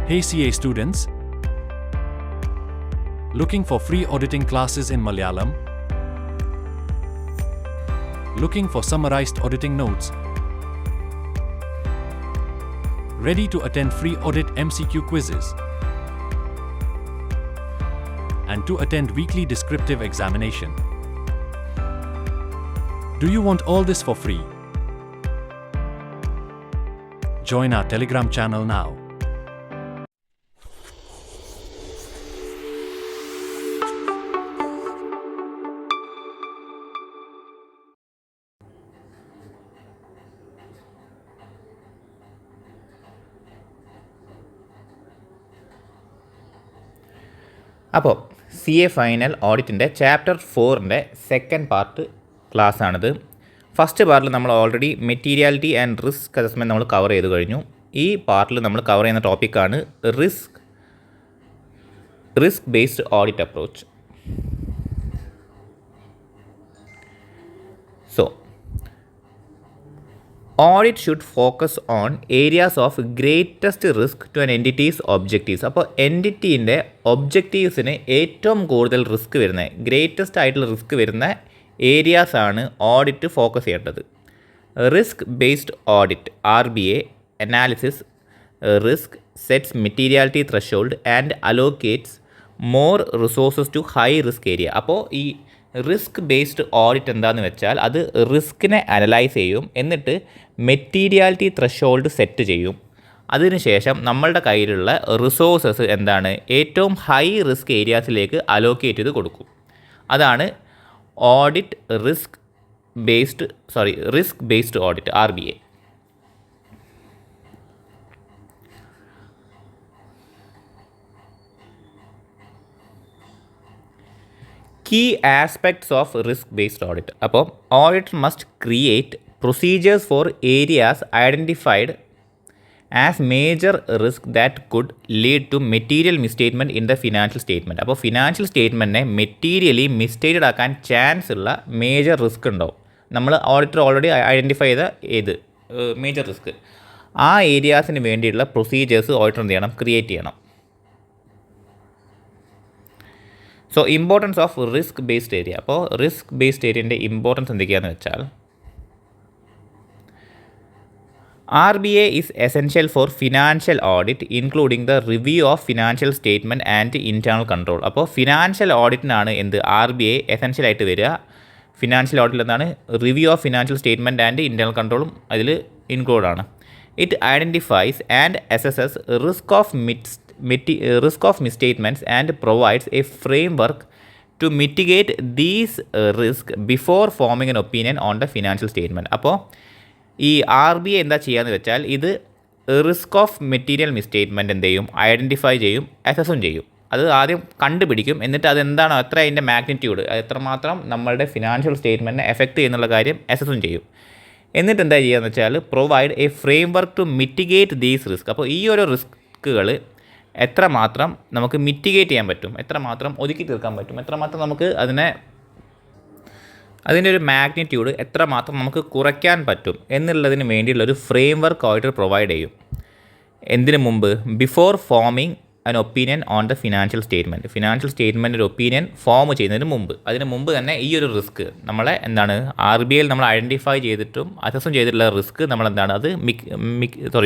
Hey CA students, looking for free auditing classes in Malayalam? Looking for summarized auditing notes? Ready to attend free audit MCQ quizzes? And to attend weekly descriptive examination? Do you want all this for free? Join our Telegram channel now. അപ്പോൾ C A final ഓഡിറ്റിൻ്റെ chapter 4ൻ്റെ second part ക്ലാസ്സാണിത്. First പാർട്ടിൽ നമ്മൾ already materiality and risk assessment നമ്മൾ cover ചെയ്ത് കഴിഞ്ഞു. ഈ പാർട്ടിൽ നമ്മൾ കവർ ചെയ്യുന്ന ടോപ്പിക്കാണ് risk based audit approach. So audit should focus on areas of greatest risk to an entity's objectives. അപ്പോൾ എൻറ്റിറ്റീൻ്റെ ഒബ്ജക്റ്റീവ്സിന് ഏറ്റവും കൂടുതൽ റിസ്ക് വരുന്ന ഗ്രേറ്റസ്റ്റ് ആയിട്ടുള്ള റിസ്ക് വരുന്ന ഏരിയാസാണ് ഓഡിറ്റ് ഫോക്കസ് ചെയ്യേണ്ടത്. Risk based audit RBA analysis risk sets materiality threshold and allocates more resources to high risk area. അപ്പോൾ ഈ റിസ്ക് ബേസ്ഡ് ഓഡിറ്റ് എന്താണെന്ന് വെച്ചാൽ അത് റിസ്കിനെ അനലൈസ് ചെയ്യും, എന്നിട്ട് മെറ്റീരിയാലിറ്റി ത്രഷോൾഡ് സെറ്റ് ചെയ്യും. അതിനുശേഷം നമ്മളുടെ കയ്യിലുള്ള റിസോഴ്സസ് എന്താണ് ഏറ്റവും ഹൈ റിസ്ക് ഏരിയാസിലേക്ക് അലോക്കേറ്റ് ചെയ്ത് കൊടുക്കും. അതാണ് risk based audit RBA. Key aspects of risk based audit. അപ്പോൾ audit must create procedures for areas identified as major risk that could lead to material misstatement in the financial statement. അപ്പോൾ financial സ്റ്റേറ്റ്മെൻറ്റിനെ materially misstated ആക്കാൻ chance ഉള്ള major risk ഉണ്ടാവും. നമ്മൾ auditor already identify ചെയ്ത major risk, ആ ഏരിയാസിന് വേണ്ടിയിട്ടുള്ള പ്രൊസീജിയേഴ്സ് ഓഡിറ്റർ എന്ത് ചെയ്യണം, ക്രിയേറ്റ് ചെയ്യണം. So importance of risk based area. അപ്പോൾ റിസ്ക് ബേസ്ഡ് ഏരിയൻ്റെ ഇമ്പോർട്ടൻസ് എന്തൊക്കെയാണെന്ന് വെച്ചാൽ RBA is essential for financial audit including the review of financial statement and internal control. അപ്പോൾ ഫിനാൻഷ്യൽ ഓഡിറ്റിനാണ് RBA എസെൻഷ്യലായിട്ട് വരിക. ഫിനാൻഷ്യൽ ഓഡിറ്റിൽ എന്താണ് review of financial statement and internal കൺട്രോളും അതിൽ ഇൻക്ലൂഡാണ്. It identifies and assesses risk of misstatements and provides a framework to mitigate these risk before forming an opinion on the financial statement. അപ്പോൾ ഈ RBA എന്താ ചെയ്യാന്ന് വെച്ചാൽ ഇത് റിസ്ക് ഓഫ് മെറ്റീരിയൽ മിസ്റ്റേറ്റ്മെൻറ്റ് എന്ത് ചെയ്യും, ഐഡൻറ്റിഫൈ ചെയ്യും, അസസും ചെയ്യും. അത് ആദ്യം കണ്ടുപിടിക്കും, എന്നിട്ട് അതെന്താണോ എത്ര അതിൻ്റെ മാഗ്നിറ്റ്യൂഡ് എത്രമാത്രം നമ്മളുടെ ഫിനാൻഷ്യൽ സ്റ്റേറ്റ്മെൻറ്റിനെ എഫക്റ്റ് ചെയ്യുന്നുള്ള കാര്യം അസസും ചെയ്യും. എന്നിട്ട് എന്താ ചെയ്യുകയെന്ന് വെച്ചാൽ provide a framework to mitigate these risk. അപ്പോൾ ഈ ഒരു റിസ്ക്കുകൾ എത്രമാത്രം നമുക്ക് മിറ്റിഗേറ്റ് ചെയ്യാൻ പറ്റും, എത്രമാത്രം ഒതുക്കി തീർക്കാൻ പറ്റും, എത്രമാത്രം നമുക്ക് അതിൻ്റെ ഒരു മാഗ്നിറ്റ്യൂഡ് എത്രമാത്രം നമുക്ക് കുറയ്ക്കാൻ പറ്റും എന്നുള്ളതിന് വേണ്ടിയുള്ളൊരു ഫ്രെയിം വർക്ക് ഓഡിറ്റർ പ്രൊവൈഡ് ചെയ്യും. എന്തിനു മുമ്പ്, before forming an opinion on the financial statement ഒരു ഒപ്പീനിയൻ ഫോം ചെയ്യുന്നതിന് മുമ്പ്, അതിന് മുമ്പ് തന്നെ ഈ ഒരു റിസ്ക് നമ്മളെ എന്താണ് RBAയിൽ നമ്മൾ ഐഡൻറ്റിഫൈ ചെയ്തിട്ടും അസസും ചെയ്തിട്ടുള്ള റിസ്ക് നമ്മളെന്താണ് അത്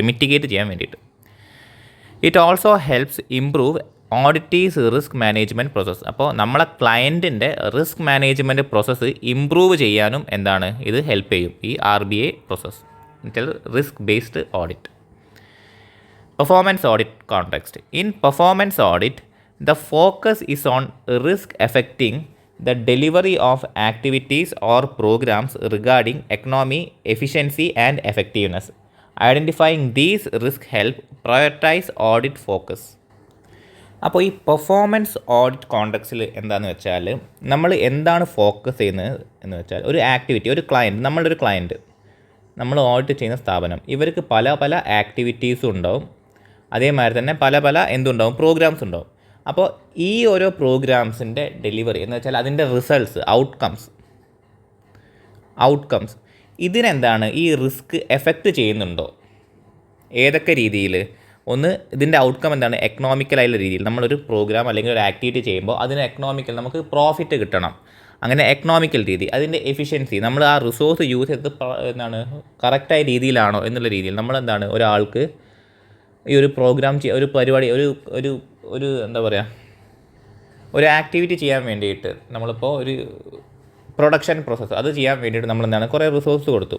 മിറ്റിഗേറ്റ് ചെയ്യാൻ വേണ്ടിയിട്ട്. It also helps improve auditee's risk management process. അപ്പോൾ നമ്മളെ ക്ലയൻറ്റിൻ്റെ റിസ്ക് മാനേജ്മെൻറ്റ് പ്രോസസ്സ് ഇംപ്രൂവ് ചെയ്യാനും എന്താണ് ഇത് ഹെൽപ്പ് ചെയ്യും, ഈ RBA പ്രോസസ്സ് എന്നുവെച്ചാൽ risk based audit. Performance audit context. In performance audit the focus is on risk affecting the delivery of activities or programs regarding economy, efficiency and effectiveness. Identifying these risks help prioritize audit focus. അപ്പോൾ ഈ performance audit കോണ്ടെക്സ്റ്റിൽ എന്താണെന്ന് വെച്ചാൽ നമ്മൾ എന്താണ് focus ചെയ്യുന്നത് എന്ന് വെച്ചാൽ ഒരു ആക്ടിവിറ്റി, ഒരു ക്ലയൻറ്റ്, നമ്മളുടെ ഒരു ക്ലയൻറ്റ്, നമ്മൾ ഓഡിറ്റ് ചെയ്യുന്ന സ്ഥാപനം, ഇവർക്ക് പല പല ആക്ടിവിറ്റീസും ഉണ്ടാവും, അതേമാതിരി തന്നെ പല പല എന്തുണ്ടാവും, പ്രോഗ്രാംസ് ഉണ്ടാവും. അപ്പോൾ ഈ ഓരോ പ്രോഗ്രാംസിൻ്റെ ഡെലിവറി എന്ന് വെച്ചാൽ അതിൻ്റെ റിസൾട്ട്സ്, ഔട്ട്കംസ് ഇതിനെന്താണ് ഈ റിസ്ക് എഫക്റ്റ് ചെയ്യുന്നുണ്ടോ, ഏതൊക്കെ രീതിയിൽ, ഒന്ന് ഇതിൻ്റെ ഔട്ട്കം എന്താണ്, എക്കണോമിക്കലായുള്ള രീതിയിൽ നമ്മളൊരു പ്രോഗ്രാം അല്ലെങ്കിൽ ഒരു ആക്ടിവിറ്റി ചെയ്യുമ്പോൾ അതിന് എക്കണോമിക്കൽ നമുക്ക് പ്രോഫിറ്റ് കിട്ടണം, അങ്ങനെ എക്കണോമിക്കൽ രീതി, അതിൻ്റെ എഫിഷ്യൻസി, നമ്മൾ ആ റിസോഴ്സ് യൂസ് ചെയ്ത് എന്താണ് കറക്റ്റായ രീതിയിലാണോ എന്നുള്ള രീതിയിൽ നമ്മളെന്താണ് ഒരാൾക്ക് ഈ ഒരു പ്രോഗ്രാം ഒരു പരിപാടി ഒരു എന്താ പറയുക ഒരു ആക്ടിവിറ്റി ചെയ്യാൻ വേണ്ടിയിട്ട് നമ്മളിപ്പോൾ ഒരു പ്രൊഡക്ഷൻ പ്രോസസ്സ് അത് ചെയ്യാൻ വേണ്ടിയിട്ട് നമ്മളെന്താണ് കുറേ റിസോഴ്സ് കൊടുത്തു,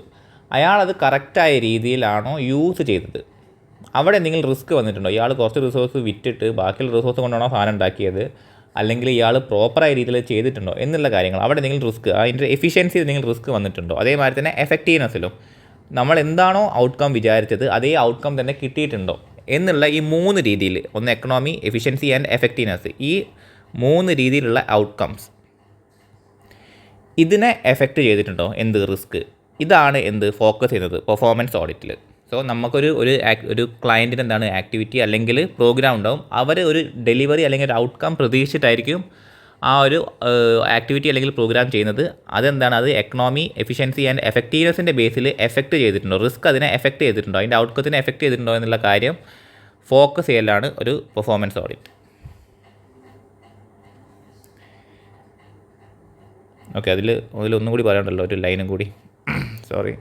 അയാളത് കറക്റ്റായ രീതിയിലാണോ യൂസ് ചെയ്തത്, അവിടെ എന്തെങ്കിലും റിസ്ക് വന്നിട്ടുണ്ടോ, ഇയാൾ കുറച്ച് റിസോഴ്സ് വിറ്റിട്ട് ബാക്കിയുള്ള റിസോഴ്സ് കൊണ്ടാണോ സാധനം ഉണ്ടാക്കിയത്, അല്ലെങ്കിൽ ഇയാൾ പ്രോപ്പറായ രീതിയിൽ ചെയ്തിട്ടുണ്ടോ എന്നുള്ള കാര്യങ്ങൾ, അവിടെ എന്തെങ്കിലും റിസ്ക്, അതിൻ്റെ എഫിഷ്യൻസി എന്തെങ്കിലും റിസ്ക് വന്നിട്ടുണ്ടോ, അതേമാതിരി തന്നെ എഫക്റ്റീവ്നെസ്സിലും നമ്മൾ എന്താണോ ഔട്ട്കം വിചാരിച്ചത് അതേ ഔട്ട്കം തന്നെ കിട്ടിയിട്ടുണ്ടോ എന്നുള്ള ഈ 3 രീതിയിൽ, ഒന്ന് എക്കണോമി, എഫിഷ്യൻസി ആൻഡ് എഫക്റ്റീവ്നെസ്, ഈ 3 രീതിയിലുള്ള ഔട്ട്കംസ് ഇതിനെ എഫക്റ്റ് ചെയ്തിട്ടുണ്ടോ എന്ത് റിസ്ക്, ഇതാണ് എന്ത് ഫോക്കസ് ചെയ്യുന്നത് പെർഫോമൻസ് ഓഡിറ്റിൽ. സോ നമുക്കൊരു ക്ലയൻറ്റിന് എന്താണ് ആക്ടിവിറ്റി അല്ലെങ്കിൽ പ്രോഗ്രാം ഉണ്ടാവും, അവർ ഒരു ഡെലിവറി അല്ലെങ്കിൽ ഒരു ഔട്ട്കം പ്രതീക്ഷിച്ചിട്ടായിരിക്കും ആ ഒരു ആക്ടിവിറ്റി അല്ലെങ്കിൽ പ്രോഗ്രാം ചെയ്യുന്നത്. അതെന്താണ്, അത് എക്കണോമി, എഫിഷ്യൻസി ആൻഡ് എഫക്റ്റീവ്നെസ്സിൻ്റെ ബേസിൽ എഫക്റ്റ് ചെയ്തിട്ടുണ്ടോ, റിസ്ക് അതിനെ എഫക്റ്റ് ചെയ്തിട്ടുണ്ടോ, അതിൻ്റെ ഔട്ട്കത്തിനെ എഫക്റ്റ് ചെയ്തിട്ടുണ്ടോ എന്നുള്ള കാര്യം ഫോക്കസ് ചെയ്യലാണ് ഒരു പെർഫോമൻസ് ഓഡിറ്റ്. ഓക്കെ, അതിലൊന്നും കൂടി പറയാനുണ്ടല്ലോ, ഒരു ലൈനും കൂടി, sorry.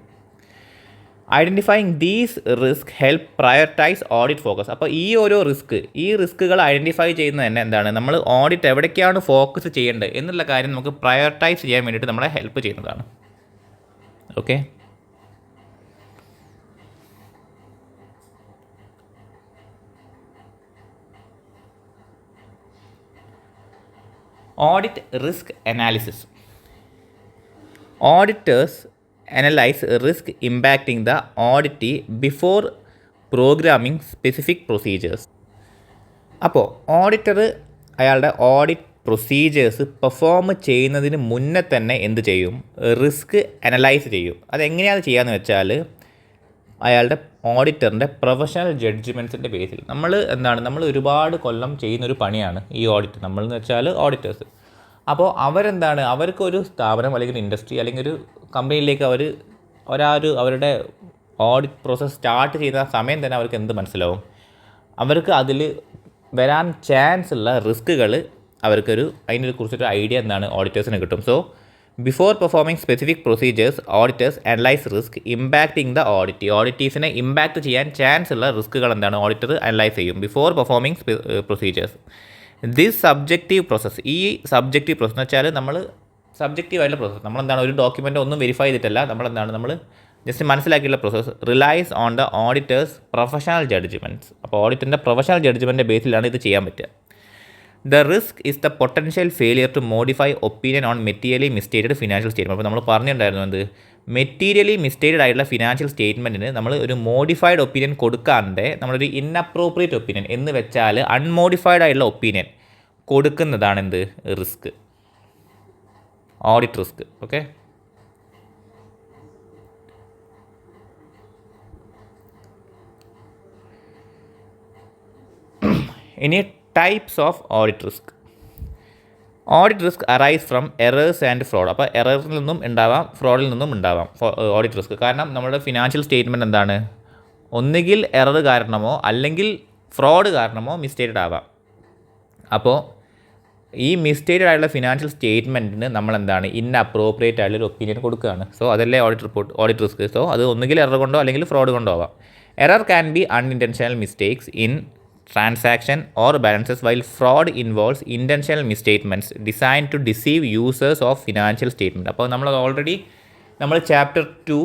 Identifying these risk help prioritise audit focus. അപ്പോൾ ഈ റിസ്ക്കുകൾ ഐഡൻറ്റിഫൈ ചെയ്യുന്നത് തന്നെ എന്താണ്, നമ്മൾ ഓഡിറ്റ് എവിടേക്കാണ് ഫോക്കസ് ചെയ്യേണ്ടത് എന്നുള്ള കാര്യം നമുക്ക് പ്രയോറിറ്റൈസ് ചെയ്യാൻ വേണ്ടിയിട്ട് നമ്മളെ ഹെൽപ്പ് ചെയ്യുന്നതാണ്. Okay, audit risk analysis. Auditors analyze risk impacting the auditee before programming specific procedures. അപ്പോൾ ഓഡിറ്റർ അയാളുടെ ഓഡിറ്റ് പ്രൊസീജിയേഴ്സ് പെർഫോം ചെയ്യുന്നതിന് മുന്നേ തന്നെ എന്ത് ചെയ്യും, റിസ്ക് അനലൈസ് ചെയ്യും. അതെങ്ങനെയാണ് ചെയ്യാന്ന് വെച്ചാൽ അയാളുടെ ഓഡിറ്ററിൻ്റെ പ്രൊഫഷണൽ ജഡ്ജ്മെൻറ്റ്സിൻ്റെ ബേസിൽ നമ്മൾ ഒരുപാട് കൊല്ലം ചെയ്യുന്നൊരു പണിയാണ് ഈ ഓഡിറ്റ്. നമ്മളെന്ന് വെച്ചാൽ ഓഡിറ്റേഴ്സ്. അപ്പോൾ അവർക്കൊരു സ്ഥാപനം അല്ലെങ്കിൽ ഇൻഡസ്ട്രി അല്ലെങ്കിൽ ഒരു കമ്പനിയിലേക്ക് അവരുടെ ഓഡിറ്റ് പ്രോസസ്സ് സ്റ്റാർട്ട് ചെയ്യുന്ന സമയം തന്നെ അവർക്ക് എന്ത് മനസ്സിലാവും, അവർക്ക് അതിൽ വരാൻ ചാൻസ് ഉള്ള റിസ്ക്കുകൾ അതിനെ കുറിച്ചൊരു ഐഡിയ ഓഡിറ്റേഴ്സിന് കിട്ടും. So before performing specific procedures auditors analyse risk impacting the ഓഡിറ്റീസിനെ ഇമ്പാക്റ്റ് ചെയ്യാൻ ചാൻസ് ഉള്ള റിസ്ക്കുകൾ ഓഡിറ്റർ അനലൈസ് ചെയ്യും before performing procedures. This subjective process, ഈ സബ്ജക്റ്റീവ് പ്രോസസ്സ് എന്ന് വെച്ചാൽ നമ്മൾ സബ്ജക്റ്റീവായിട്ടുള്ള പ്രോസസ്സ്, ഒരു ഡോക്യുമെൻ്റ് ഒന്നും വെരിഫൈ ചെയ്തിട്ടല്ല, നമ്മൾ ജസ്റ്റ് മനസ്സിലാക്കിയുള്ള process relies on the auditor's professional judgements. അപ്പോൾ ഓഡിറ്ററിൻ്റെ പ്രൊഫഷണൽ ജഡ്ജ്മെൻറ്റിൻ്റെ ബേസിലാണ് ഇത് ചെയ്യാൻ പറ്റുക. The risk is the potential failure to modify opinion on materially misstated financial statement. അപ്പോൾ നമ്മൾ പറഞ്ഞിട്ടുണ്ടായിരുന്നു മെറ്റീരിയലി മിസ്റ്റേറ്റഡ് ആയിട്ടുള്ള ഫിനാൻഷ്യൽ സ്റ്റേറ്റ്മെൻറ്റിന് നമ്മൾ ഒരു മോഡിഫൈഡ് ഒപ്പീനിയൻ കൊടുക്കാണ്ട് നമ്മളൊരു ഇൻഅപ്രോപ്രിയേറ്റ് ഒപ്പീനിയൻ എന്ന് വെച്ചാൽ അൺമോഡിഫൈഡ് ആയിട്ടുള്ള ഒപ്പീനിയൻ കൊടുക്കുന്നതാണ് റിസ്ക്, ഓഡിറ്റ് റിസ്ക്. ഓക്കെ, ഇനി types of audit risk. Audit risk arise from errors and fraud. അപ്പോൾ എററിൽ നിന്നും ഉണ്ടാവാം, ഫ്രോഡിൽ നിന്നും ഉണ്ടാവാം ഓഡിറ്റ് റിസ്ക്. കാരണം നമ്മുടെ ഫിനാൻഷ്യൽ സ്റ്റേറ്റ്മെൻറ്റ് ഒന്നുകിൽ എറർ കാരണമോ അല്ലെങ്കിൽ ഫ്രോഡ് കാരണമോ മിസ്റ്റേറ്റഡ് ആവാം. അപ്പോൾ ഈ മിസ്റ്റേറ്റഡ് ആയിട്ടുള്ള ഫിനാൻഷ്യൽ സ്റ്റേറ്റ്മെൻറ്റിന് ഇൻഅപ്രോപ്രിയേറ്റ് ആയിട്ടുള്ളൊരു ഒപ്പീനിയൻ കൊടുക്കുകയാണ്. സോ അതല്ലേ ഓഡിറ്റ് റിസ്ക്. സോ അത് ഒന്നുകിൽ എറർ കൊണ്ടോ അല്ലെങ്കിൽ ഫ്രോഡ് കൊണ്ടോ ആവാം. Error can be unintentional mistakes in transaction or balances, while fraud involves intentional misstatements designed to deceive users of financial statement. അപ്പോൾ നമ്മൾ ചാപ്റ്റർ 2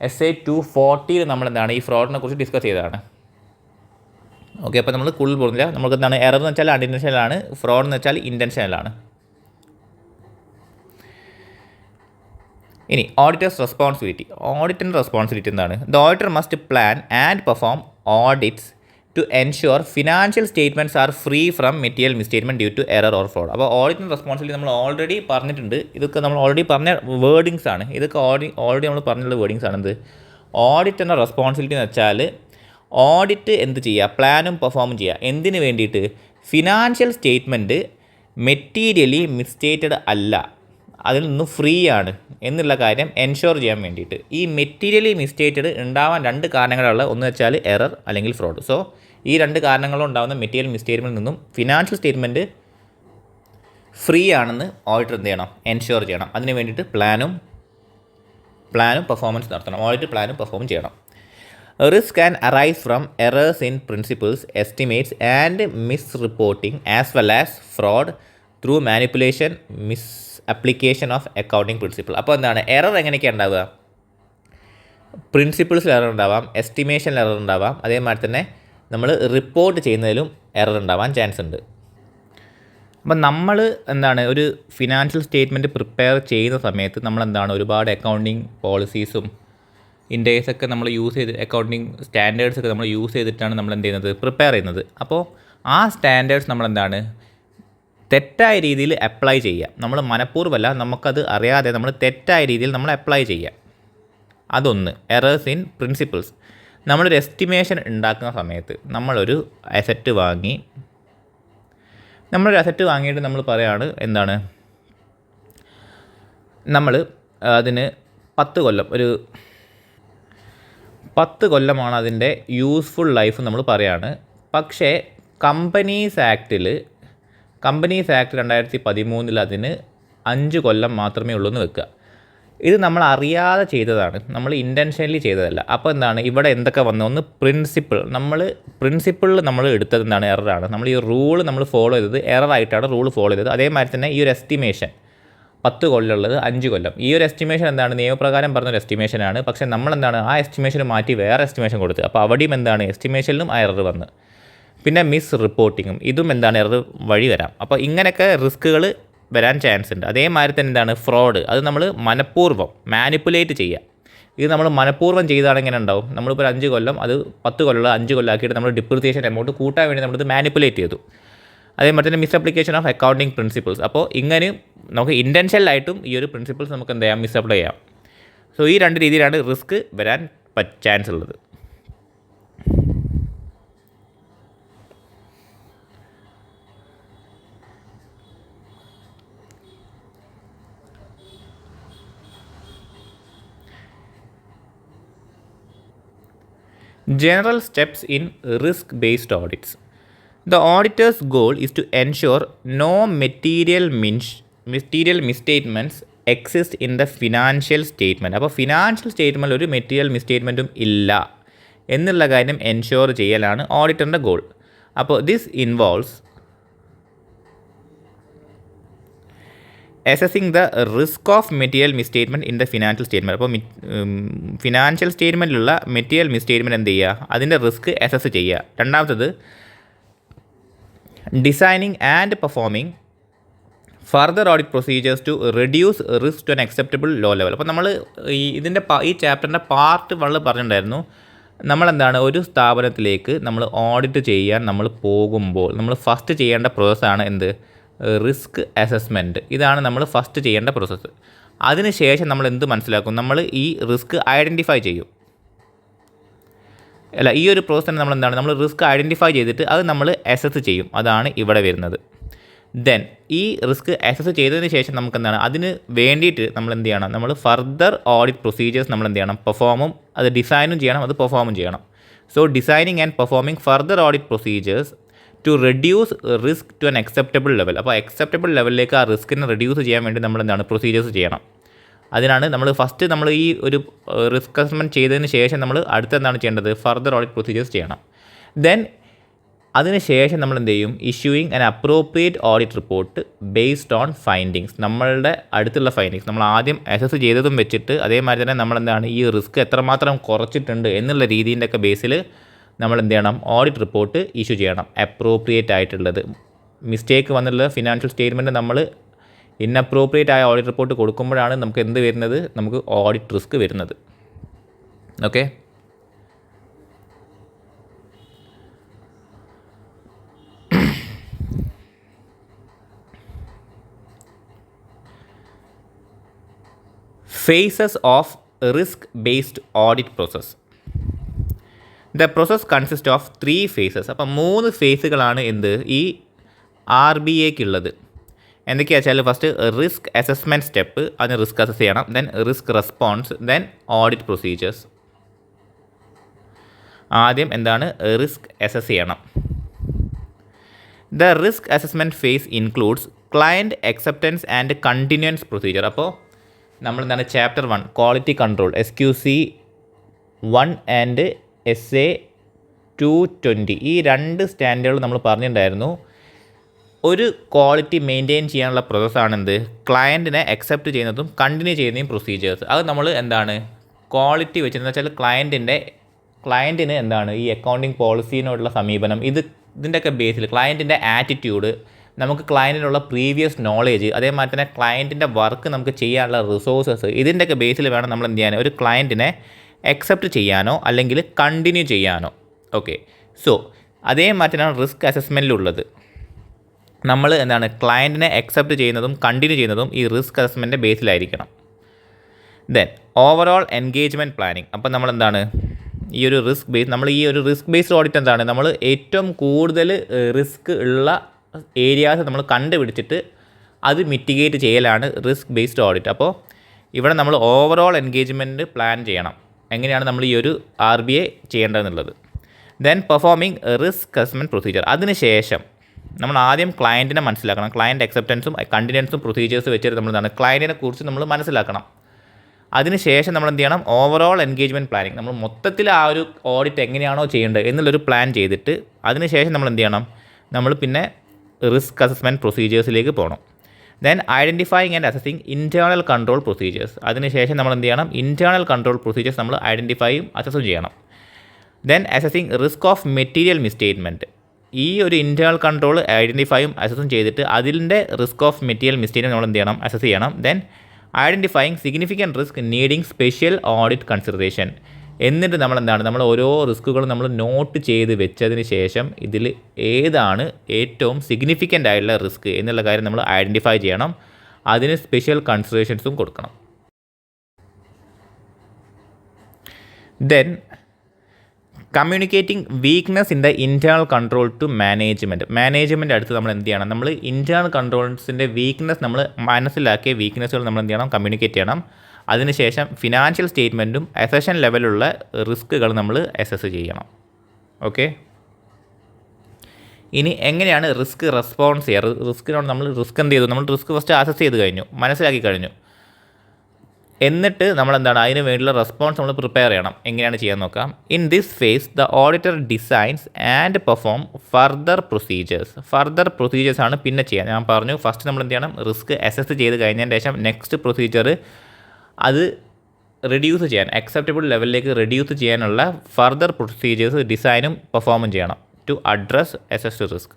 essay 240 ഈ ഫ്രോഡിനെ കുറിച്ച് ഡിസ്കസ് ചെയ്തതാണ്. ഓക്കെ, അപ്പോൾ നമ്മൾ കൂടുതൽ പോകുന്നില്ല. നമുക്ക് എറർ എന്ന് വെച്ചാൽ അൺഇൻറ്റൻഷണൽ ആണ്, ഫ്രോഡ് എന്ന് വെച്ചാൽ ഇൻറ്റൻഷണൽ ആണ്. ഇനി ഓഡിറ്റേഴ്സ് റെസ്പോൺസിബിലിറ്റി. ഓഡിറ്റിൻ്റെ റെസ്പോൺസിബിലിറ്റി എന്താണ്? The auditor must plan and perform audits to ensure financial statements are free from material misstatement due to error or fraud. അപ്പോൾ ഓഡിറ്റിൻ്റെ റെസ്പോൺസിബിലിറ്റി നമ്മൾ ഓൾറെഡി പറഞ്ഞിട്ടുണ്ട്. ഇതൊക്കെ നമ്മൾ ഓൾറെഡി പറഞ്ഞ വേർഡിങ്സ് ആണ്. ഇതൊക്കെ ഓൾറെഡി നമ്മൾ പറഞ്ഞുള്ള വേർഡിങ്സ് ആണ്. ഓഡിറ്റ് എന്ന റെസ്പോൺസിബിലിറ്റി എന്ന് വെച്ചാൽ ഓഡിറ്റ് എന്ത് ചെയ്യുക, പ്ലാനും പെർഫോമും ചെയ്യുക. എന്തിനു വേണ്ടിയിട്ട്? ഫിനാൻഷ്യൽ സ്റ്റേറ്റ്മെൻറ്റ് മെറ്റീരിയലി മിസ്റ്റേറ്റഡ് അല്ല, അതിൽ നിന്ന് ഫ്രീ ആണ് എന്നുള്ള കാര്യം എൻഷുർ ചെയ്യാൻ വേണ്ടിയിട്ട്. ഈ മെറ്റീരിയലി മിസ്റ്റേറ്റഡ് ഉണ്ടാവാൻ 2 കാരണങ്ങളുള്ള, ഒന്ന് വെച്ചാൽ എറർ അല്ലെങ്കിൽ ഫ്രോഡ്. സോ ഈ രണ്ട് കാരണങ്ങളുണ്ടാകുന്ന മെറ്റീരിയൽ മിസ്റ്റേറ്റ്മെൻറ്റിൽ നിന്നും ഫിനാൻഷ്യൽ സ്റ്റേറ്റ്മെൻറ്റ് ഫ്രീ ആണെന്ന് ഓഡിറ്റർ എന്ത് ചെയ്യണം, എൻഷുർ ചെയ്യണം. അതിന് വേണ്ടിയിട്ട് പ്ലാനും പെർഫോമൻസ് നടത്തണം. ഓഡിറ്റ് പ്ലാനും പെർഫോം ചെയ്യണം. Risk can arise from errors in principles, estimates and miss reporting as well as fraud through manipulation, miss application of accounting principle. അപ്പോൾ എന്താണ് എറർ എങ്ങനെയൊക്കെയാണ് ഉണ്ടാവുക? പ്രിൻസിപ്പിൾസിൽ എറർ ഉണ്ടാവാം, എസ്റ്റിമേഷനിൽ എറർ ഉണ്ടാവാം, അതേമാതിരി തന്നെ നമ്മൾ റിപ്പോർട്ട് ചെയ്യുന്നതിലും എറർ ഉണ്ടാവാൻ ചാൻസ് ഉണ്ട്. അപ്പം നമ്മൾ എന്താണ് ഒരു ഫിനാൻഷ്യൽ സ്റ്റേറ്റ്മെൻറ്റ് പ്രിപ്പയർ ചെയ്യുന്ന സമയത്ത് നമ്മളെന്താണ് ഒരുപാട് അക്കൗണ്ടിങ് പോളിസീസും ഇൻഡേഴ്സൊക്കെ നമ്മൾ യൂസ് ചെയ്ത് അക്കൗണ്ടിങ് സ്റ്റാൻഡേർഡ്സൊക്കെ നമ്മൾ യൂസ് ചെയ്തിട്ടാണ് നമ്മൾ എന്ത് ചെയ്യുന്നത്, പ്രിപ്പയർ ചെയ്യുന്നത്. അപ്പോൾ ആ സ്റ്റാൻഡേർഡ്സ് നമ്മളെന്താണ് തെറ്റായ രീതിയിൽ അപ്ലൈ ചെയ്യുക. നമ്മൾ മനഃപൂർവ്വമല്ല, നമുക്കത് അറിയാതെ നമ്മൾ തെറ്റായ രീതിയിൽ നമ്മൾ അപ്ലൈ ചെയ്യുക. അതൊന്ന് എറേഴ്സ് ഇൻ പ്രിൻസിപ്പിൾസ്. നമ്മളൊരു എസ്റ്റിമേഷൻ ഉണ്ടാക്കുന്ന സമയത്ത് നമ്മളൊരു അസറ്റ് വാങ്ങിയിട്ട് നമ്മൾ പറയുകയാണ് എന്താണ്, നമ്മൾ അതിന് 10 കൊല്ലമാണ് അതിൻ്റെ യൂസ്ഫുൾ ലൈഫ് നമ്മൾ പറയുകയാണ്. പക്ഷേ കമ്പനീസ് ആക്ട് 2013 അതിന് 5 കൊല്ലം മാത്രമേ ഉള്ളൂ എന്ന് വെക്കുക. ഇത് നമ്മൾ അറിയാതെ ചെയ്തതാണ്, നമ്മൾ ഇൻറ്റൻഷനലി ചെയ്തതല്ല. അപ്പോൾ എന്താണ് ഇവിടെ എന്തൊക്കെ വന്നു? ഒന്ന് പ്രിൻസിപ്പിളിൽ നമ്മൾ എടുത്തത് എന്താണ്, എററാണ്. നമ്മൾ ഈ റൂൾ നമ്മൾ ഫോളോ ചെയ്തത് എററായിട്ടാണ് റൂൾ ഫോളോ ചെയ്തത്. അതേമാതിരി തന്നെ ഈ ഒരു എസ്റ്റിമേഷൻ 10 കൊല്ലമുള്ളത് 5 കൊല്ലം, ഈ ഒരു എസ്റ്റിമേഷൻ എന്താണ് നിയമപ്രകാരം പറഞ്ഞൊരു എസ്റ്റിമേഷനാണ്. പക്ഷേ നമ്മളെന്താണ് ആ എസ്റ്റിമേഷൻ മാറ്റി വേറെ എസ്റ്റിമേഷൻ കൊടുത്ത്. അപ്പോൾ അവിടെയും എന്താണ് എസ്റ്റിമേഷനിലും ആ എറർ വന്ന്. പിന്നെ മിസ് റിപ്പോർട്ടിങ്ങും ഇതും എന്താണ് എറർ വഴി വരാം. അപ്പോൾ ഇങ്ങനെയൊക്കെ റിസ്ക്കുകൾ വരാൻ ചാൻസ് ഉണ്ട്. അതേമാതിരി തന്നെ എന്താണ് ഫ്രോഡ്, അത് നമ്മൾ മനഃപൂർവ്വം മാനിപ്പുലേറ്റ് ചെയ്യുക. ഇത് നമ്മൾ മനഃപൂർവ്വം ചെയ്താൽ എങ്ങനെ ഉണ്ടാവും? നമ്മളിപ്പോൾ 5 കൊല്ലം അത് 10 കൊല്ലമുള്ള 5 കൊല്ലമാക്കിയിട്ട് നമ്മൾ ഡിപ്രിസിയേഷൻ എമൗണ്ട് കൂട്ടാൻ വേണ്ടി നമ്മളിത് മാനിപ്പുലേറ്റ് ചെയ്തു. അതേമാതിരി തന്നെ miss application of accounting principles. അപ്പോൾ ഇങ്ങനെ നമുക്ക് ഇൻറ്റൻഷനലായിട്ടും ഈ ഒരു പ്രിൻസിപ്പിൾസ് നമുക്ക് എന്ത് ചെയ്യാം, മിസ് അപ്ലൈ ചെയ്യാം. സോ ഈ രണ്ട് രീതിയിലാണ് റിസ്ക് വരാൻ ചാൻസ് ഉള്ളത്. General steps in risk-based audits. The auditor's goal is to ensure no material misstatements exist in the financial statement. അപ്പോൾ ഫിനാൻഷ്യൽ സ്റ്റേറ്റ്മെൻറ്റിൽ ഒരു മെറ്റീരിയൽ മിസ്റ്റേറ്റ്മെൻറ്റും ഇല്ല എന്നുള്ള കാര്യം എൻഷുർ ചെയ്യലാണ് ഓഡിറ്ററിൻ്റെ ഗോൾ. അപ്പോൾ this involves assessing the risk of material misstatement in the financial statement. അപ്പോൾ ഫിനാൻഷ്യൽ സ്റ്റേറ്റ്മെൻറ്റിലുള്ള മെറ്റീരിയൽ മിസ്റ്റേറ്റ്മെൻറ്റ് എന്ത് ചെയ്യുക, അതിൻ്റെ റിസ്ക് അസസ് ചെയ്യുക. രണ്ടാമത്തത് designing and performing further audit procedures to reduce risk to an acceptable low level. അപ്പോൾ നമ്മൾ ഈ ചാപ്റ്ററിൻ്റെ പാർട്ട് 1 പറഞ്ഞിട്ടുണ്ടായിരുന്നു. നമ്മളെന്താണ് ഒരു സ്ഥാപനത്തിലേക്ക് നമ്മൾ ഓഡിറ്റ് ചെയ്യാൻ നമ്മൾ പോകുമ്പോൾ നമ്മൾ ഫസ്റ്റ് ചെയ്യേണ്ട പ്രോസസ്സാണ് എന്ത്, റിസ്ക് അസസ്മെൻറ്റ്. ഇതാണ് നമ്മൾ ഫസ്റ്റ് ചെയ്യേണ്ട പ്രോസസ്സ്. അതിനുശേഷം നമ്മൾ എന്ത് മനസ്സിലാക്കും, നമ്മൾ ഈ റിസ്ക് ഐഡൻറ്റിഫൈ ചെയ്യും. ഈ ഒരു പ്രോസസ്സ് തന്നെ നമ്മൾ റിസ്ക് ഐഡൻറ്റിഫൈ ചെയ്തിട്ട് അത് നമ്മൾ അസസ് ചെയ്യും. അതാണ് ഇവിടെ വരുന്നത്. ദെൻ ഈ റിസ്ക് അസസ് ചെയ്തതിന് ശേഷം നമുക്ക് എന്താണ് അതിന് വേണ്ടിയിട്ട് നമ്മൾ എന്ത് ചെയ്യണം, നമ്മൾ ഫർദർ ഓഡിറ്റ് പ്രൊസീജിയേഴ്സ് നമ്മൾ എന്ത് ചെയ്യണം, പെർഫോമും അത് ഡിസൈനും ചെയ്യണം, അത് പെർഫോമും ചെയ്യണം. So designing and performing further audit procedures to reduce risk to an acceptable level. അപ്പോൾ അക്സെപ്റ്റബിൾ ലെവലിലേക്ക് ആ റിസ്കിനെ റെഡ്യൂസ് ചെയ്യാൻ വേണ്ടി നമ്മൾ എന്താണ് പ്രൊസീജിയേഴ്സ് ചെയ്യണം. അതിനാണ് നമ്മൾ ഫസ്റ്റ് നമ്മൾ ഈ ഒരു റിസ്ക് അസസ്മെൻറ്റ് ചെയ്തതിന് ശേഷം നമ്മൾ അടുത്തെന്താണ് ചെയ്യേണ്ടത്, ഫർദർ ഓഡിറ്റ് പ്രൊസീജിയേഴ്സ് ചെയ്യണം. ദെൻ അതിന് ശേഷം നമ്മൾ എന്ത് ചെയ്യും, issuing an appropriate audit report based on findings. നമ്മളുടെ അടുത്തുള്ള ഫൈൻഡിങ്സ് നമ്മൾ ആദ്യം അസസ് ചെയ്തതും വെച്ചിട്ട് അതേമാതിരി തന്നെ നമ്മളെന്താണ് ഈ റിസ്ക് എത്രമാത്രം കുറച്ചിട്ടുണ്ട് എന്നുള്ള രീതിൻ്റെ ഒക്കെ ബേസിൽ നമ്മൾ എന്ത് ചെയ്യണം, ഓഡിറ്റ് റിപ്പോർട്ട് ഇഷ്യൂ ചെയ്യണം. അപ്രോപ്രിയേറ്റ് ആയിട്ടുള്ളത് മിസ്റ്റേക്ക് വന്നുള്ള ഫിനാൻഷ്യൽ സ്റ്റേറ്റ്മെൻറ്റ് നമ്മൾ ഇൻഅപ്രോപ്രിയേറ്റ് ആയ ഓഡിറ്റ് റിപ്പോർട്ട് കൊടുക്കുമ്പോഴാണ് നമുക്ക് എന്ത് വരുന്നത്, നമുക്ക് ഓഡിറ്റ് റിസ്ക് വരുന്നത്. Okay, phases of risk based audit process. The process consist of 3 phases. അപ്പം 3 ഫേസുകളാണ് എന്ത് ഈ RBAക്കുള്ളത്. എന്തൊക്കെയാ വെച്ചാൽ ഫസ്റ്റ് റിസ്ക് അസസ്മെൻറ്റ് സ്റ്റെപ്പ്, അതിന് റിസ്ക് അസസ് ചെയ്യണം. Then risk response, then audit procedures. ആദ്യം എന്താണ് റിസ്ക് അസസ് ചെയ്യണം. The risk assessment face includes client acceptance and continuance procedure. അപ്പോൾ നമ്മൾ എന്താണ് chapter 1 quality control SQC 1 and SA 220 ഈ 2 സ്റ്റാൻഡേർഡ് നമ്മൾ പറഞ്ഞിട്ടുണ്ടായിരുന്നു. ഒരു ക്വാളിറ്റി മെയിൻറ്റെയിൻ ചെയ്യാനുള്ള പ്രോസസ്സാണെന്ത് ക്ലയൻറ്റിനെ അക്സെപ്റ്റ് ചെയ്യുന്നതും കണ്ടിന്യൂ ചെയ്യുന്നതും പ്രൊസീജിയേഴ്സ്. അത് നമ്മൾ എന്താണ് ക്വാളിറ്റി വെച്ചിരുന്ന വെച്ചാൽ ക്ലയൻറ്റിന് എന്താണ് ഈ അക്കൗണ്ടിങ് പോളിസീനോടുള്ള സമീപനം ഇതിൻ്റെയൊക്കെ ബേസിൽ ക്ലയൻറ്റിൻ്റെ ആറ്റിറ്റ്യൂഡ്, നമുക്ക് ക്ലയൻറ്റിനുള്ള പ്രീവിയസ് നോളേജ്, അതേമാതിരി തന്നെ ക്ലയൻറ്റിൻ്റെ വർക്ക് നമുക്ക് ചെയ്യാനുള്ള റിസോഴ്സസ്, ഇതിൻ്റെയൊക്കെ ബേസിൽ വേണം നമ്മൾ എന്ത് ചെയ്യാൻ ഒരു ക്ലയൻറ്റിനെ അക്സെപ്റ്റ് ചെയ്യാനോ അല്ലെങ്കിൽ കണ്ടിന്യൂ ചെയ്യാനോ. ഓക്കെ, സോ അതേമാതിരിയാണ് റിസ്ക് അസസ്മെൻറ്റിലുള്ളത്. നമ്മൾ എന്താണ് ക്ലയൻറ്റിനെ അക്സെപ്റ്റ് ചെയ്യുന്നതും കണ്ടിന്യൂ ചെയ്യുന്നതും ഈ റിസ്ക് അസസ്മെൻറ്റിൻ്റെ ബേസിലായിരിക്കണം. Then overall engagement planning. അപ്പോൾ നമ്മളെന്താണ് ഈ ഒരു റിസ്ക് ബേസ്ഡ് ഓഡിറ്റ് എന്താണ് നമ്മൾ ഏറ്റവും കൂടുതൽ റിസ്ക് ഉള്ള ഏരിയാസ് നമ്മൾ കണ്ടുപിടിച്ചിട്ട് അത് മിറ്റിഗേറ്റ് ചെയ്യലാണ് റിസ്ക് ബേസ്ഡ് ഓഡിറ്റ്. അപ്പോൾ ഇവിടെ നമ്മൾ ഓവറോൾ എൻഗേജ്മെൻറ്റ് പ്ലാൻ ചെയ്യണം, എങ്ങനെയാണ് നമ്മൾ ഈ ഒരു RBA ചെയ്യേണ്ടതെന്നുള്ളത്. Then performing risk assessment procedure. അതിനുശേഷം നമ്മൾ ആദ്യം ക്ലയൻറ്റിനെ മനസ്സിലാക്കണം. ക്ലയൻറ്റ് അക്സെപ്റ്റൻസും കണ്ടിന്യൂൻസും പ്രൊസീജിയേഴ്സ് വെച്ചിട്ട് നമ്മൾ എന്താണ് ക്ലയൻറ്റിനെ കുറിച്ച് നമ്മൾ മനസ്സിലാക്കണം. അതിനുശേഷം നമ്മൾ എന്ത് ചെയ്യണം ഓവറോൾ എൻഗേജ്മെൻറ്റ് പ്ലാനിങ്, നമ്മൾ മൊത്തത്തിൽ ആ ഒരു ഓഡിറ്റ് എങ്ങനെയാണോ ചെയ്യേണ്ടത് എന്നുള്ളൊരു പ്ലാൻ ചെയ്തിട്ട് അതിനുശേഷം നമ്മൾ എന്ത് ചെയ്യണം നമ്മൾ പിന്നെ റിസ്ക് അസസ്മെൻറ്റ് പ്രൊസീജിയേഴ്സിലേക്ക് പോകണം. Then identifying and assessing internal control procedures. അതിനുശേഷം നമ്മൾ എന്ത് ചെയ്യണം ഇൻറ്റേർണൽ കൺട്രോൾ പ്രൊസീജിയേഴ്സ് നമ്മൾ ഐഡൻറ്റിഫൈയും അസസും ചെയ്യണം. Then assessing risk of material misstatement. ഈ ഒരു ഇൻറ്റേർണൽ കൺട്രോൾ ഐഡൻറ്റിഫൈയും അസസും ചെയ്തിട്ട് അതിൻ്റെ റിസ്ക് ഓഫ് മെറ്റീരിയൽ മിസ്റ്റേറ്റ് നമ്മൾ എന്ത് ചെയ്യണം അസസ് ചെയ്യണം. Then identifying significant risk needing special audit consideration. എന്നിട്ട് നമ്മൾ ഓരോ റിസ്കുകളും നമ്മൾ നോട്ട് ചെയ്ത് വെച്ചതിന് ശേഷം ഇതിൽ ഏതാണ് ഏറ്റവും സിഗ്നിഫിക്കൻ്റ് ആയിട്ടുള്ള റിസ്ക് എന്നുള്ള കാര്യം നമ്മൾ ഐഡൻറ്റിഫൈ ചെയ്യണം. അതിന് സ്പെഷ്യൽ കൺസിഡറേഷൻസും കൊടുക്കണം. Then communicating weakness in the internal control to management അടുത്ത് നമ്മൾ എന്ത് ചെയ്യണം നമ്മൾ ഇൻറ്റേർണൽ കൺട്രോൾസിൻ്റെ വീക്ക്നെസ് നമ്മൾ മനസ്സിലാക്കിയ വീക്ക്നെസ്സുകൾ നമ്മൾ എന്ത് ചെയ്യണം കമ്മ്യൂണിക്കേറ്റ് ചെയ്യണം. അതിനുശേഷം ഫിനാൻഷ്യൽ സ്റ്റേറ്റ്മെൻറ്റും അസഷൻ ലെവലുള്ള റിസ്ക്കുകൾ നമ്മൾ അസസ് ചെയ്യണം. ഓക്കെ, ഇനി എങ്ങനെയാണ് റിസ്ക് റെസ്പോൺസ് ചെയ്യുക? റിസ്കിനോട് നമ്മൾ റിസ്ക് എന്ത് ചെയ്തു? നമ്മൾ റിസ്ക് ഫസ്റ്റ് അസസ് ചെയ്ത് കഴിഞ്ഞു, മനസ്സിലാക്കി കഴിഞ്ഞു. എന്നിട്ട് നമ്മളെന്താണ് അതിന് വേണ്ടിയുള്ള റെസ്പോൺസ് നമ്മൾ പ്രിപ്പയർ ചെയ്യണം. എങ്ങനെയാണ് ചെയ്യാൻ നോക്കാം. In this face the auditor designs and perform further procedures ആണ് പിന്നെ ചെയ്യാൻ. ഞാൻ പറഞ്ഞു ഫസ്റ്റ് നമ്മൾ എന്ത് ചെയ്യണം റിസ്ക് അസസ് ചെയ്ത് കഴിഞ്ഞതിന് ശേഷം നെക്സ്റ്റ് പ്രൊസീജിയർ അത് റെഡ്യൂസ് ചെയ്യാൻ അക്സെപ്റ്റബിൾ ലെവലിലേക്ക് റെഡ്യൂസ് ചെയ്യാനുള്ള ഫർദർ പ്രൊസീജിയേഴ്സ് ഡിസൈനും പെർഫോമും ചെയ്യണം to address assessed risk.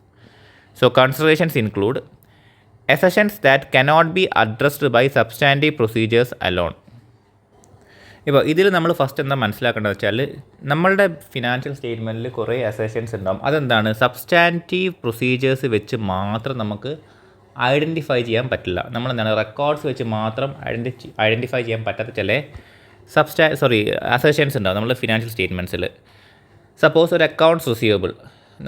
So considerations include assumptions that cannot be addressed by substantive procedures alone. ഇപ്പോൾ ഇതിൽ നമ്മൾ ഫസ്റ്റ് എന്താ മനസ്സിലാക്കേണ്ടത് വെച്ചാൽ നമ്മളുടെ ഫിനാൻഷ്യൽ സ്റ്റേറ്റ്മെൻറ്റിൽ കുറേ അസഷൻസ് ഉണ്ടാകും. അതെന്താണ് സബ്സ്റ്റാൻറ്റീവ് പ്രൊസീജിയേഴ്സ് വെച്ച് മാത്രം നമുക്ക് ഐഡൻറ്റിഫൈ ചെയ്യാൻ പറ്റില്ല. നമ്മളെന്താണ് റെക്കോർഡ്സ് വെച്ച് മാത്രം ഐഡൻറ്റിഫൈ ചെയ്യാൻ പറ്റാത്ത ചില അസഷൻസ് ഉണ്ടാകും നമ്മുടെ ഫിനാൻഷ്യൽ സ്റ്റേറ്റ്മെൻറ്റ്സിൽ. സപ്പോസ് ഒരു അക്കൗണ്ട്സ് റിസീവബിൾ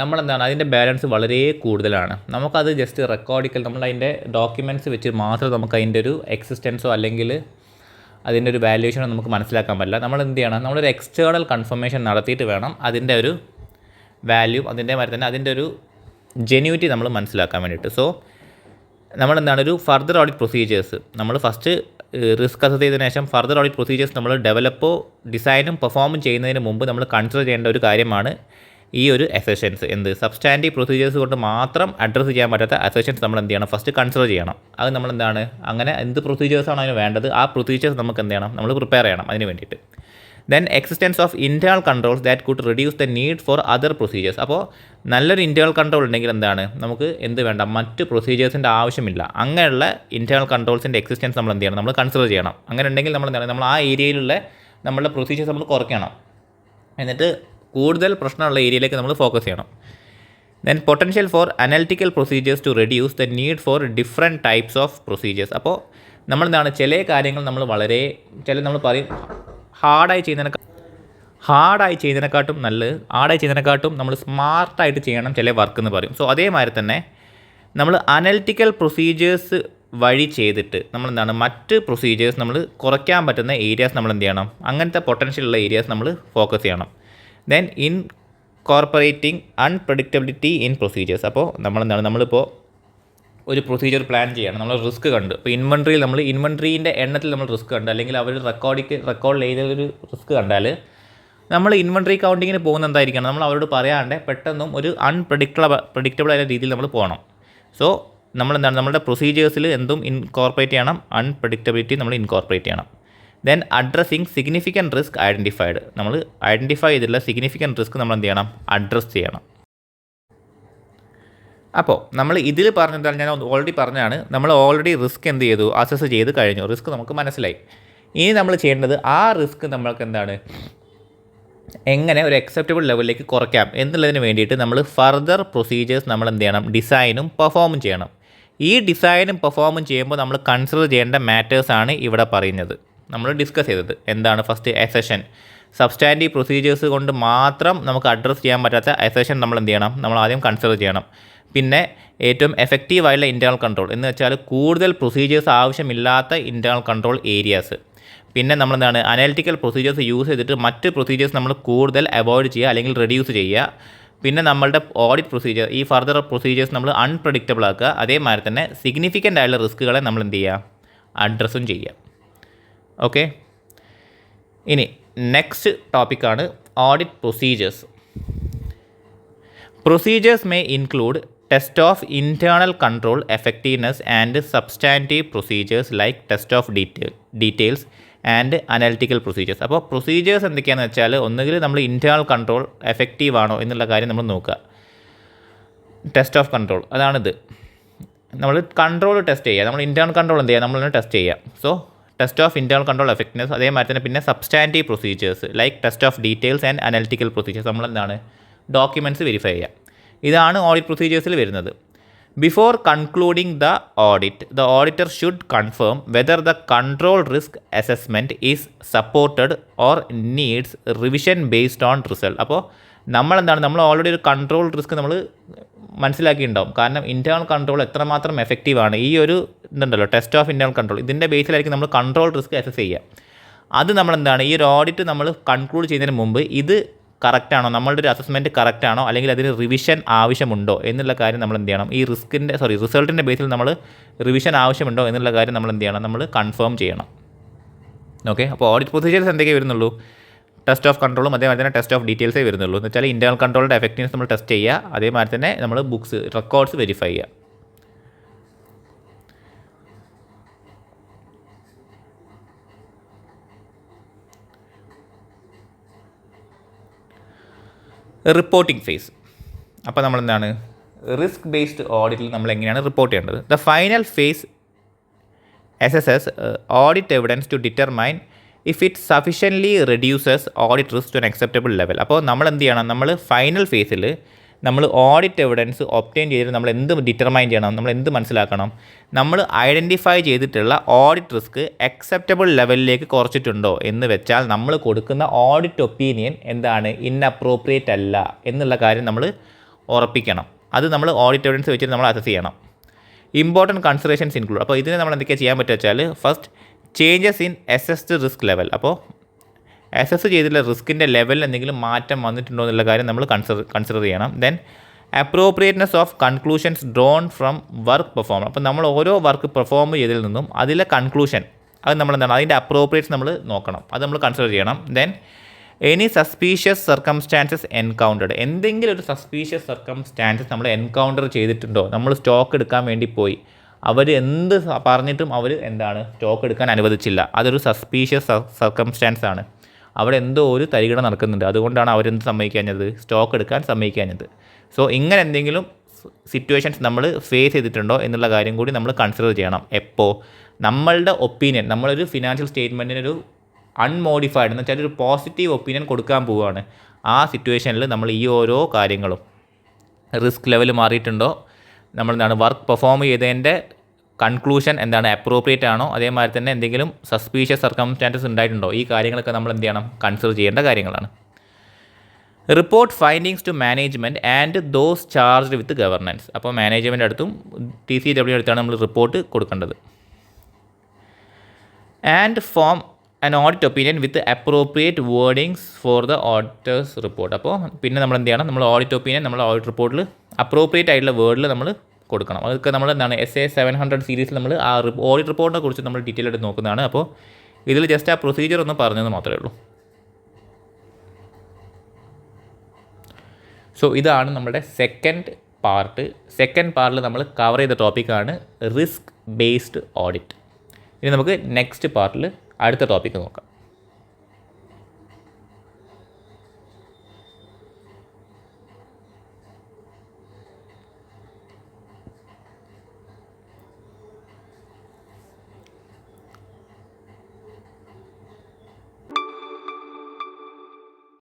നമ്മളെന്താണ് അതിൻ്റെ ബാലൻസ് വളരെ കൂടുതലാണ്. നമുക്കത് ജസ്റ്റ് റെക്കോർഡിക്കൽ നമ്മളതിൻ്റെ ഡോക്യുമെൻറ്റ്സ് വെച്ച് മാത്രം നമുക്ക് അതിൻ്റെ ഒരു എക്സിസ്റ്റൻസോ അല്ലെങ്കിൽ അതിൻ്റെ ഒരു വാല്യുവേഷനോ നമുക്ക് മനസ്സിലാക്കാൻ പറ്റില്ല. നമ്മൾ എന്ത് ചെയ്യണം നമ്മളൊരു എക്സ്റ്റേണൽ കൺഫർമേഷൻ നടത്തിയിട്ട് വേണം അതിൻ്റെ ഒരു വാല്യൂ അതിൻ്റെ മാതിരി തന്നെ അതിൻ്റെ ഒരു ജെന്യൂറ്റി നമ്മൾ മനസ്സിലാക്കാൻ വേണ്ടിയിട്ട്. സോ നമ്മളെന്താണ് ഒരു ഫർദർ ഓഡിറ്റ് പ്രൊസീജിയേഴ്സ് നമ്മൾ ഫസ്റ്റ് റിസ്ക് അസസ് ചെയ്തതിനു ശേഷം ഫർദർ ഓഡിറ്റ് പ്രൊസീജിയേഴ്സ് നമ്മൾ ഡെവലപ്പോ ഡിസൈനും പെർഫോമും ചെയ്യുന്നതിന് മുമ്പ് നമ്മൾ കൺസിഡർ ചെയ്യേണ്ട ഒരു കാര്യമാണ് ഈ ഒരു അസഷൻസ്. സബ്സ്റ്റാൻറ്റീവ് പ്രൊസീജിയേഴ്സ് കൊണ്ട് മാത്രം അഡ്രസ്സ് ചെയ്യാൻ പറ്റാത്ത അസഷൻസ് നമ്മൾ എന്ത് ചെയ്യണം ഫസ്റ്റ് കൺസിഡർ ചെയ്യണം. അത് നമ്മളെന്താണ് അങ്ങനെ എന്ത് പ്രൊസീജിയേഴ്സാണ് അതിന് വേണ്ടത് ആ പ്രൊസീജിയേഴ്സ് നമുക്ക് എന്ത് ചെയ്യണം നമ്മൾ പ്രിപ്പയർ ചെയ്യണം അതിന് വേണ്ടിയിട്ട്. Then existence of internal controls that could reduce the need for other procedures. അപ്പോൾ നല്ലൊരു ഇൻറ്റേർണൽ കൺട്രോൾ ഉണ്ടെങ്കിൽ എന്താണ് നമുക്ക് എന്ത് വേണ്ട മറ്റ് പ്രൊസീജിയേഴ്സിൻ്റെ ആവശ്യമില്ല. അങ്ങനെയുള്ള ഇൻറ്റേർണൽ കൺട്രോൾസിൻ്റെ എക്സിസ്റ്റൻസ് നമ്മൾ എന്ത് ചെയ്യണം നമ്മൾ കൺസിഡർ ചെയ്യണം. അങ്ങനെ ഉണ്ടെങ്കിൽ നമ്മൾ എന്താണ് നമ്മൾ ആ ഏരിയയിലുള്ള നമ്മളുടെ പ്രൊസീജിയേഴ്സ് നമ്മൾ കുറയ്ക്കണം. എന്നിട്ട് കൂടുതൽ പ്രശ്നമുള്ള ഏരിയയിലേക്ക് നമ്മൾ ഫോക്കസ് ചെയ്യണം. Then potential for analytical procedures to reduce the need for different types of procedures. അപ്പോൾ നമ്മളെന്താണ് ചില കാര്യങ്ങൾ നമ്മൾ നമ്മൾ പറയും ഹാർഡായി ചെയ്യുന്നതിനെക്കാട്ടും നമ്മൾ സ്മാർട്ടായിട്ട് ചെയ്യണം ചില വർക്ക് എന്ന് പറയും. സോ അതേമാതിരി തന്നെ നമ്മൾ അനലിറ്റിക്കൽ പ്രൊസീജിയേഴ്സ് വഴി ചെയ്തിട്ട് നമ്മളെന്താണ് മറ്റ് പ്രൊസീജിയേഴ്സ് നമ്മൾ കുറയ്ക്കാൻ പറ്റുന്ന ഏരിയാസ് നമ്മൾ എന്ത് ചെയ്യണം അങ്ങനത്തെ പൊട്ടൻഷ്യലുള്ള ഏരിയാസ് നമ്മൾ ഫോക്കസ് ചെയ്യണം. Then incorporating unpredictability in procedures. അപ്പോൾ നമ്മളിപ്പോൾ ഒരു പ്രൊസീജിയർ പ്ലാൻ ചെയ്യണം, നമ്മൾ റിസ്ക് കണ്ട്. ഇപ്പോൾ ഇൻവെൻട്രീൻ്റെ എണ്ണത്തിൽ നമ്മൾ റിസ്ക് കണ്ട്, അല്ലെങ്കിൽ അവർ റെക്കോർഡ് ചെയ്തൊരു റിസ്ക് കണ്ടാൽ നമ്മൾ ഇൻവെൻട്രി കൗണ്ടിങ്ങിന് പോകുന്ന എന്തായിരിക്കണം, നമ്മൾ അവരോട് പറയാണ്ട് പെട്ടെന്നും ഒരു പ്രഡിക്റ്റബിൾ ആയ രീതിയിൽ നമ്മൾ പോകണം. സോ നമ്മുടെ പ്രൊസീജിയേഴ്സിൽ എന്തും ഇൻകോർപ്പറേറ്റ് ചെയ്യണം, അൺപ്രഡിക്റ്റബിലിറ്റി നമ്മൾ ഇൻകോർപ്പറേറ്റ് ചെയ്യണം. Then addressing significant risk identified. നമ്മൾ ഐഡൻറ്റിഫൈ ചെയ്തിട്ടുള്ള സിഗ്നിഫിക്കൻറ്റ് റിസ്ക് നമ്മൾ എന്ത് ചെയ്യണം, അഡ്രസ്സ് ചെയ്യണം. അപ്പോൾ നമ്മൾ ഇതിൽ പറഞ്ഞാൽ ഞാൻ ഓൾറെഡി പറഞ്ഞാണ്, നമ്മൾ ഓൾറെഡി റിസ്ക് എന്ത് ചെയ്തു, അസസ് ചെയ്ത് കഴിഞ്ഞു, റിസ്ക് നമുക്ക് മനസ്സിലായി. ഇനി നമ്മൾ ചെയ്യേണ്ടത് ആ റിസ്ക് നമ്മൾക്ക് എന്താണ്, എങ്ങനെ ഒരു അക്സെപ്റ്റബിൾ ലെവലിലേക്ക് കുറയ്ക്കാം എന്നുള്ളതിന് വേണ്ടിയിട്ട് നമ്മൾ ഫർദർ പ്രൊസീജിയേഴ്സ് നമ്മൾ എന്ത് ചെയ്യണം, ഡിസൈനും പെർഫോമും ചെയ്യണം. ഈ ഡിസൈനും പെർഫോമും ചെയ്യുമ്പോൾ നമ്മൾ കൺസിഡർ ചെയ്യേണ്ട മാറ്റേഴ്സാണ് ഇവിടെ പറയുന്നത്, നമ്മൾ ഡിസ്കസ് ചെയ്തത്. എന്താണ്? First assertion. സബ്സ്റ്റാൻറ്റീവ് പ്രൊസീജിയേഴ്സ് കൊണ്ട് മാത്രം നമുക്ക് അഡ്രസ്സ് ചെയ്യാൻ പറ്റാത്ത അസഷൻ നമ്മൾ എന്ത് ചെയ്യണം, നമ്മൾ ആദ്യം കൺസിഡർ ചെയ്യണം. പിന്നെ ഏറ്റവും എഫക്റ്റീവായുള്ള ഇൻറ്റേർണൽ കൺട്രോൾ എന്ന് വെച്ചാൽ കൂടുതൽ പ്രൊസീജിയേഴ്സ് ആവശ്യമില്ലാത്ത ഇൻറ്റേർണൽ കൺട്രോൾ ഏരിയാസ്. പിന്നെ നമ്മളെന്താണ്, അനാലിറ്റിക്കൽ പ്രൊസീജിയേഴ്സ് യൂസ് ചെയ്തിട്ട് മറ്റ് പ്രൊസീജിയേഴ്സ് നമ്മൾ കൂടുതൽ അവോയ്ഡ് ചെയ്യുക അല്ലെങ്കിൽ റെഡ്യൂസ് ചെയ്യുക. പിന്നെ നമ്മളുടെ ഓഡിറ്റ് പ്രൊസീജിയർ, ഈ ഫർദർ പ്രൊസീജിയേഴ്സ് നമ്മൾ അൺപ്രഡിക്റ്റബിൾ ആക്കുക. അതേമാതിരി തന്നെ സിഗ്നിഫിക്കൻ്റ് ആയുള്ള റിസ്ക്കുകളെ നമ്മൾ എന്ത് ചെയ്യുക, അഡ്രസ്സും ചെയ്യുക. ഓക്കെ, ഇനി നെക്സ്റ്റ് ടോപ്പിക്കാണ് audit procedures. Procedures may include test of internal control effectiveness and substantive procedures like test of details and analytical procedures. അപ്പോൾ പ്രൊസീജിയേഴ്സ് എന്തൊക്കെയാണെന്ന് വെച്ചാൽ, ഒന്നുകിൽ നമ്മൾ ഇൻറ്റേർണൽ കൺട്രോൾ എഫക്റ്റീവ് ആണോ എന്നുള്ള കാര്യം നമ്മൾ നോക്കുക. ടെസ്റ്റ് ഓഫ് കൺട്രോൾ അതാണിത്. നമ്മൾ കൺട്രോൾ ടെസ്റ്റ് ചെയ്യുക, നമ്മൾ ഇൻറ്റേർണൽ കൺട്രോൾ എന്ത് ചെയ്യുക, നമ്മൾ ടെസ്റ്റ് ചെയ്യുക. So test of internal control effectiveness. അതേമാതിരി തന്നെ പിന്നെ substantive procedures like test of details and analytical procedures. നമ്മളെന്താണ്, ഡോക്യുമെൻറ്റ്സ് വെരിഫൈ ചെയ്യുക. ഇതാണ് ഓഡിറ്റ് പ്രൊസീജിയേഴ്സിൽ വരുന്നത്. Before concluding the auditor should confirm whether the control risk assessment is supported or needs revision based on result. അപ്പോൾ നമ്മൾ already ഒരു control risk നമ്മൾ മനസ്സിലാക്കിയിട്ടുണ്ടാവും. കാരണം internal control എത്രമാത്രം എഫക്റ്റീവാണ്, ഈ ഒരു ഇതുണ്ടല്ലോ ടെസ്റ്റ് ഓഫ് ഇൻറ്റേർണൽ കൺട്രോൾ, ഇതിൻ്റെ ബേസിലായിരിക്കും നമ്മൾ കൺട്രോൾ റിസ്ക് അസസ് ചെയ്യുക. അത് നമ്മളെന്താണ്, ഈ ഒരു ഓഡിറ്റ് നമ്മൾ കൺക്ലൂഡ് ചെയ്യുന്നതിന് മുമ്പ് ഇത് കറക്റ്റാണോ, നമ്മളുടെ ഒരു അസസ്മെൻറ്റ് കറക്റ്റാണോ, അല്ലെങ്കിൽ അതിന് റിവിഷൻ ആവശ്യമുണ്ടോ എന്നുള്ള കാര്യം നമ്മൾ എന്ത് ചെയ്യണം, ഈ റിസൾട്ടിൻ്റെ ബേസിൽ നമ്മൾ റിവിഷൻ ആവശ്യമുണ്ടോ എന്നുള്ള കാര്യം നമ്മൾ എന്ത് ചെയ്യണം, നമ്മൾ കൺഫേം ചെയ്യണം. ഓക്കെ, അപ്പോൾ ഓഡിറ്റ് പ്രൊസീജിയേഴ്സ് എന്തൊക്കെ വരുന്നുള്ളൂ, ടെസ്റ്റ് ഓഫ് കൺട്രോളും അതേമാതിരി തന്നെ ടെസ്റ്റ് ഓഫ് ഡീറ്റെയിൽസേ വരുന്നുള്ളൂ. എന്ന് വെച്ചാൽ ഇൻറ്റേർണൽ കൺട്രോളിൻ്റെ എഫക്റ്റീവ്നെസ് നമ്മൾ ടെസ്റ്റ് ചെയ്യുക, അതേമാതിരി തന്നെ നമ്മൾ റെക്കോർഡ്സ് വെരിഫൈ ചെയ്യുക. Reporting phase. അപ്പോൾ നമ്മളെന്താണ്, റിസ്ക് ബേസ്ഡ് ഓഡിറ്റിൽ നമ്മൾ എങ്ങനെയാണ് റിപ്പോർട്ട് ചെയ്യേണ്ടത്. The final phase assesses audit evidence to determine if it sufficiently reduces audit risk to an acceptable level. അപ്പോൾ നമ്മൾ എന്ത് ചെയ്യണം, നമ്മൾ ഫൈനൽ ഫേസിൽ നമ്മൾ ഓഡിറ്റ് എവിഡൻസ് ഒബ്റ്റെയിൻ ചെയ്തിട്ട് നമ്മൾ എന്ത് ഡിറ്റർമൈൻ ചെയ്യണം, നമ്മൾ എന്ത് മനസ്സിലാക്കണം, നമ്മൾ ഐഡൻറ്റിഫൈ ചെയ്തിട്ടുള്ള ഓഡിറ്റ് റിസ്ക് അക്സെപ്റ്റബിൾ ലെവലിലേക്ക് കുറച്ചിട്ടുണ്ടോ എന്ന് വെച്ചാൽ നമ്മൾ കൊടുക്കുന്ന ഓഡിറ്റ് ഒപ്പീനിയൻ എന്താണ്, ഇൻഅപ്രോപ്രിയേറ്റ് അല്ല എന്നുള്ള കാര്യം നമ്മൾ ഉറപ്പിക്കണം. അത് നമ്മൾ ഓഡിറ്റ് എവിഡൻസ് വെച്ചിട്ട് നമ്മൾ അസസ് ചെയ്യണം. Important considerations include. അപ്പോൾ ഇതിന് നമ്മൾ എന്തൊക്കെയാണ് ചെയ്യാൻ പറ്റുക വെച്ചാൽ, first changes in assessed risk level. അപ്പോൾ അസസ് ചെയ്തിട്ടുള്ള റിസ്കിൻ്റെ ലെവലിൽ എന്തെങ്കിലും മാറ്റം വന്നിട്ടുണ്ടോ എന്നുള്ള കാര്യം നമ്മൾ കൺസിഡർ ചെയ്യണം. Then appropriateness of conclusions drawn from work perform. അപ്പോൾ നമ്മൾ ഓരോ വർക്ക് പെർഫോം ചെയ്തതിൽ നിന്നും അതിലെ കൺക്ലൂഷൻ അത് നമ്മൾ എന്താണ്, അതിൻ്റെ അപ്രോപ്രിയേറ്റ്സ് നമ്മൾ നോക്കണം, അത് നമ്മൾ കൺസിഡർ ചെയ്യണം. Then any suspicious circumstances encountered. എന്തെങ്കിലും ഒരു സസ്പീഷ്യസ് സർക്കംസ്റ്റാൻസസ് നമ്മൾ എൻകൗണ്ടർ ചെയ്തിട്ടുണ്ടോ, നമ്മൾ സ്റ്റോക്ക് എടുക്കാൻ വേണ്ടി പോയി, അവർ എന്ത് പറഞ്ഞിട്ടും അവർ എന്താണ് സ്റ്റോക്ക് എടുക്കാൻ അനുവദിച്ചില്ല, അതൊരു സസ്പീഷ്യസ് സർക്കംസ്റ്റാൻസ് ആണ്. അവിടെ എന്തോ ഒരു തരികിട നടക്കുന്നുണ്ട്, അതുകൊണ്ടാണ് അവരെന്ത് സമ്മതിക്കാഞ്ഞത്, സ്റ്റോക്ക് എടുക്കാൻ സമ്മതിക്കാഞ്ഞത്. സോ ഇങ്ങനെ എന്തെങ്കിലും സിറ്റുവേഷൻസ് നമ്മൾ ഫേസ് ചെയ്തിട്ടുണ്ടോ എന്നുള്ള കാര്യം കൂടി നമ്മൾ കൺസിഡർ ചെയ്യണം. എപ്പോൾ നമ്മളുടെ ഒപ്പീനിയൻ, നമ്മളൊരു ഫിനാൻഷ്യൽ സ്റ്റേറ്റ്മെൻറ്റിനൊരു അൺമോഡിഫൈഡ് എന്ന് വെച്ചാൽ ഒരു പോസിറ്റീവ് ഒപ്പീനിയൻ കൊടുക്കാൻ പോവുകയാണ്, ആ സിറ്റുവേഷനിൽ നമ്മൾ ഈ ഓരോ കാര്യങ്ങളും റിസ്ക് ലെവൽ മാറിയിട്ടുണ്ടോ, നമ്മൾ എന്താണ് വർക്ക് പെർഫോം ചെയ്തതിൻ്റെ കൺക്ലൂഷൻ എന്താണ് അപ്രോപ്രിയേറ്റ് ആണോ, അതേമാതിരി തന്നെ എന്തെങ്കിലും സസ്പീഷ്യസ് സർക്കംസ്റ്റാൻസസ് ഉണ്ടായിട്ടുണ്ടോ, ഈ കാര്യങ്ങളൊക്കെ നമ്മൾ എന്ത് ചെയ്യണം, കൺസിഡർ ചെയ്യേണ്ട കാര്യങ്ങളാണ്. Report findings to management and those charged with governance. അപ്പോൾ മാനേജ്മെൻറ്റ് അടുത്തും TCW അടുത്താണ് നമ്മൾ റിപ്പോർട്ട് കൊടുക്കേണ്ടത്. And form an audit opinion with appropriate wordings for the auditor's report. അപ്പോൾ പിന്നെ നമ്മൾ എന്ത് ചെയ്യണം, നമ്മൾ ഓഡിറ്റ് ഒപ്പീനിയൻ നമ്മൾ ഓഡിറ്റ് റിപ്പോർട്ടിൽ അപ്രോപ്രിയേറ്റ് ആയിട്ടുള്ള വേർഡിൽ നമ്മൾ കൊടുക്കണം. അതൊക്കെ നമ്മൾ എന്താണ് SA 700 സീരീസിൽ നമ്മൾ ആ ഓഡിറ്റ് റിപ്പോർട്ടിനെ കുറിച്ച് നമ്മൾ ഡീറ്റെയിൽ ആയിട്ട് നോക്കുന്നതാണ്. അപ്പോൾ ഇതിൽ ജസ്റ്റ് ആ പ്രൊസീജിയർ ഒന്ന് പറഞ്ഞത് മാത്രമേ ഉള്ളൂ. സോ ഇതാണ് നമ്മുടെ സെക്കൻഡ് പാർട്ടിൽ നമ്മൾ കവർ ചെയ്ത ടോപ്പിക്കാണ് റിസ്ക് ബേസ്ഡ് ഓഡിറ്റ്. ഇനി നമുക്ക് നെക്സ്റ്റ് പാർട്ടിൽ അടുത്ത ടോപ്പിക്ക് നോക്കാം.